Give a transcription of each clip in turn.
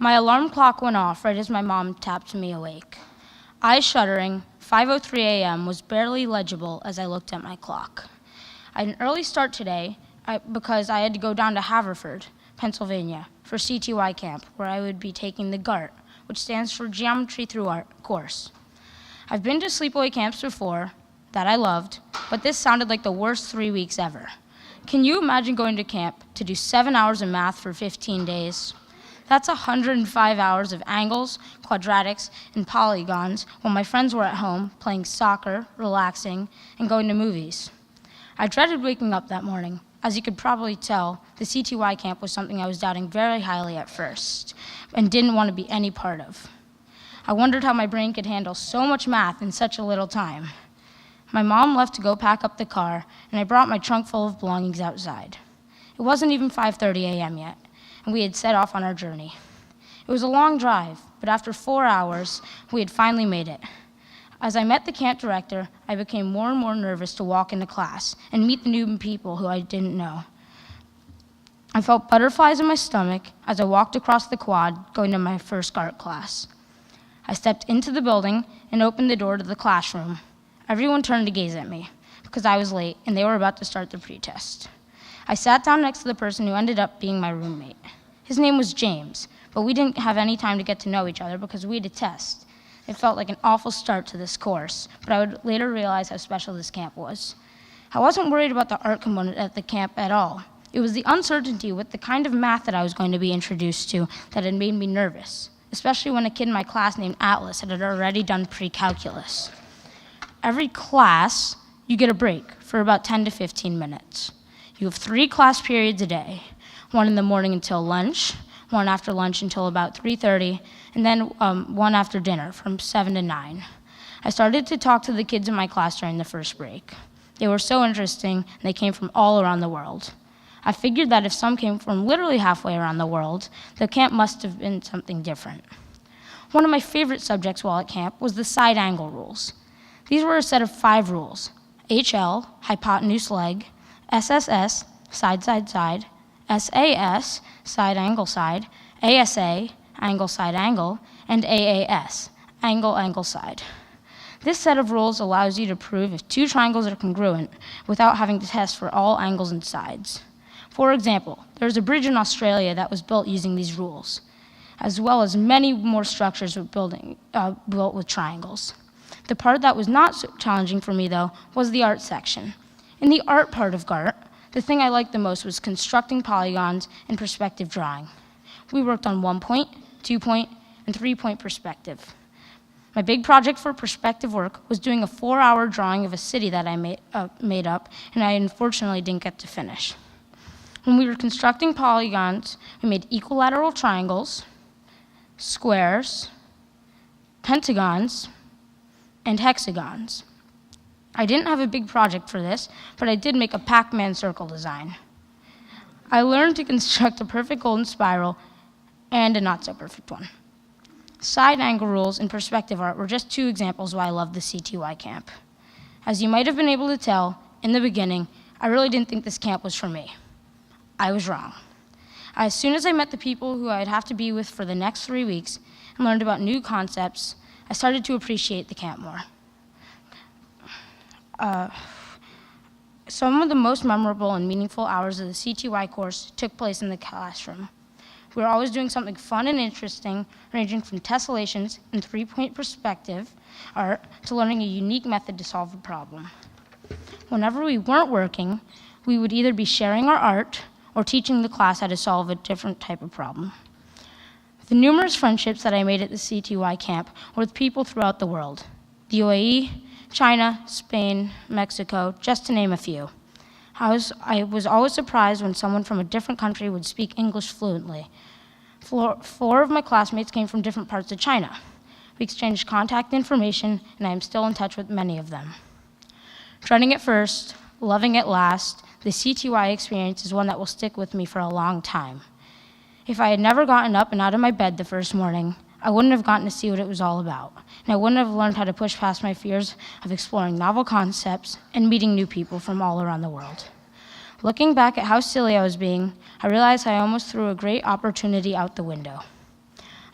My alarm clock went off right as my mom tapped me awake. Eyes shuddering, 5:03 a.m. was barely legible as I looked at my clock. I had an early start today because I had to go down to Haverford, Pennsylvania, for CTY camp, where I would be taking the GART, which stands for Geometry Through Art course. I've been to sleepaway camps before that I loved, but this sounded like the worst 3 weeks ever. Can you imagine going to camp to do 7 hours of math for 15 days? That's 105 hours of angles, quadratics, and polygons while my friends were at home playing soccer, relaxing, and going to movies. I dreaded waking up that morning. As you could probably tell, the CTY camp was something I was doubting very highly at first and didn't want to be any part of. I wondered how my brain could handle so much math in such a little time. My mom left to go pack up the car, and I brought my trunk full of belongings outside. It wasn't even 5:30 a.m. yet, and we had set off on our journey. It was a long drive, but after 4 hours, we had finally made it. As I met the camp director, I became more and more nervous to walk into class and meet the new people who I didn't know. I felt butterflies in my stomach as I walked across the quad going to my first art class. I stepped into the building and opened the door to the classroom. Everyone turned to gaze at me because I was late and they were about to start the pretest. I sat down next to the person who ended up being my roommate. His name was James, but we didn't have any time to get to know each other because we had a test. It felt like an awful start to this course, but I would later realize how special this camp was. I wasn't worried about the art component at the camp at all. It was the uncertainty with the kind of math that I was going to be introduced to that had made me nervous, especially when a kid in my class named Atlas had already done pre-calculus. Every class, you get a break for about 10 to 15 minutes. You have 3 class periods a day, one in the morning until lunch, one after lunch until about 3:30, and then one after dinner from 7 to 9. I started to talk to the kids in my class during the first break. They were so interesting, and they came from all around the world. I figured that if some came from literally halfway around the world, the camp must have been something different. One of my favorite subjects while at camp was the side angle rules. These were a set of 5 rules: HL, hypotenuse leg, SSS, side, side, side, SAS, side, angle, side, ASA, angle, side, angle, and AAS, angle, angle, side. This set of rules allows you to prove if 2 triangles are congruent without having to test for all angles and sides. For example, there's a bridge in Australia that was built using these rules, as well as many more structures built with triangles. The part that was not so challenging for me, though, was the art section. In the art part of GART, the thing I liked the most was constructing polygons and perspective drawing. We worked on 1-point, 2-point, and 3-point perspective. My big project for perspective work was doing a 4-hour drawing of a city that I made up, and I unfortunately didn't get to finish. When we were constructing polygons, we made equilateral triangles, squares, pentagons, and hexagons. I didn't have a big project for this, but I did make a Pac-Man circle design. I learned to construct a perfect golden spiral and a not-so-perfect one. Side angle rules and perspective art were just 2 examples why I loved the CTY camp. As you might have been able to tell, in the beginning, I really didn't think this camp was for me. I was wrong. As soon as I met the people who I'd have to be with for the next 3 weeks and learned about new concepts, I started to appreciate the camp more. Some of the most memorable and meaningful hours of the CTY course took place in the classroom. We were always doing something fun and interesting, ranging from tessellations and 3-point perspective art to learning a unique method to solve a problem. Whenever we weren't working, we would either be sharing our art or teaching the class how to solve a different type of problem. The numerous friendships that I made at the CTY camp were with people throughout the world: the UAE, China, Spain, Mexico, just to name a few. I was always surprised when someone from a different country would speak English fluently. 4 of my classmates came from different parts of China. We exchanged contact information, and I am still in touch with many of them. Dreading at first, loving at last, the CTY experience is one that will stick with me for a long time. If I had never gotten up and out of my bed the first morning, I wouldn't have gotten to see what it was all about, and I wouldn't have learned how to push past my fears of exploring novel concepts and meeting new people from all around the world. Looking back at how silly I was being, I realized I almost threw a great opportunity out the window.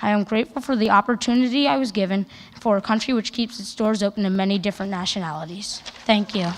I am grateful for the opportunity I was given and for a country which keeps its doors open to many different nationalities. Thank you.